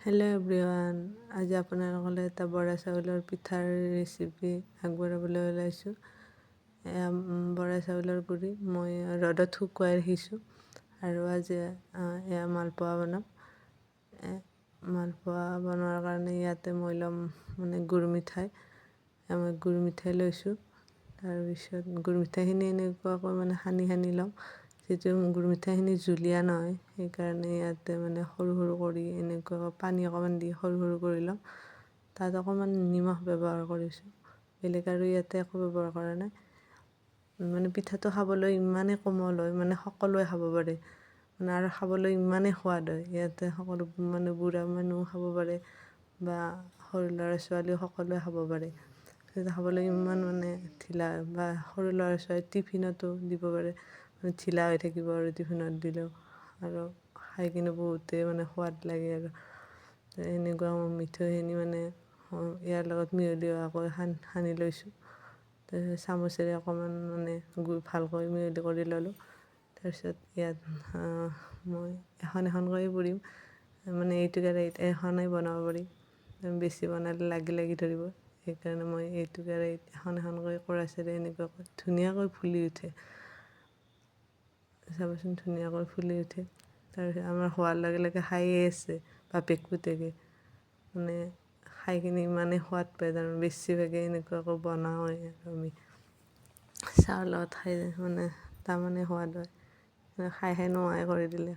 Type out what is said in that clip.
Hello' everyone, আজি আপোনালোকলৈ এটা বৰা চাউলৰ পিঠাৰ ৰেচিপি আগবঢ়াবলৈ ওলাইছোঁ। এয়া বৰা চাউলৰ গুড়ি মই ৰ'দত শুকুৱাই ৰাখিছোঁ আৰু আজি এয়া মালপোৱা বনাম। মালপোৱা বনোৱাৰ কাৰণে ইয়াতে মই ল'ম গুড় মিঠাই। মই গুড় মিঠাই লৈছোঁ। তাৰপিছত গুড় মিঠাইখিনি এনেকুৱাকৈ সানি ল'ম। যিটো গুড় মিঠাইখিনি জুলীয়া নহয়, সেইকাৰণে ইয়াতে সৰু সৰু কৰি এনেকুৱা পানী অকণমান দি সৰু সৰু কৰি ল'ম। তাত অকণমান নিমখ ব্যৱহাৰ কৰিছোঁ, বেলেগ আৰু ইয়াতে একো ব্যৱহাৰ কৰা নাই। পিঠাটো খাবলৈ ইমানেই কোমল হয়, সকলোৱে খাব পাৰে আৰু খাবলৈ ইমানেই সোৱাদ হয়। ইয়াতে সকলো বুঢ়া মানুহো খাব পাৰে বা সৰু ল'ৰা ছোৱালীও সকলোৱে খাব পাৰে। খাবলৈ ইমান ঢিলা বা সৰু ল'ৰা ছোৱালী টিফিনতো দিব পাৰে, ঢিলা হৈ থাকিব আৰু টিফিনত দিলেও আৰু খাই কিনে বহুতেই সোৱাদ লাগে। আৰু এনেকুৱা মিঠৈখিনি ইয়াৰ লগত মিহলি হোৱাকৈ সানি লৈছোঁ। তাৰপিছত চামুচেৰে অকণমান ভালকৈ মিহলি কৰি ল'লোঁ। তাৰপিছত ইয়াত মই এখন এখনকৈ পুৰিম। এইটো কেৰাহীত এখনেই বনাব পাৰিম, বেছি বনালে লাগি ধৰিব। সেইকাৰণে মই এইটো কেৰাহীত এখন এখনকৈ কৰাচেৰে এনেকুৱাকৈ ধুনীয়াকৈ ফুলি উঠে। চাবচোন, ধুনীয়াকৈ ফুলি উঠে। তাৰপিছত আমাৰ হোৱাৰ লগে লগে খায়ে আছে বাপেক পুতেকে। খাই কিনে ইমানেই সোৱাদ পায়, বেছিভাগে এনেকুৱাকৈ বনাওঁ আৰু আমি চাহৰ লগত খাই তাৰমানে সোৱাদ হয়। খাই নোহোৱাই কৰি দিলে।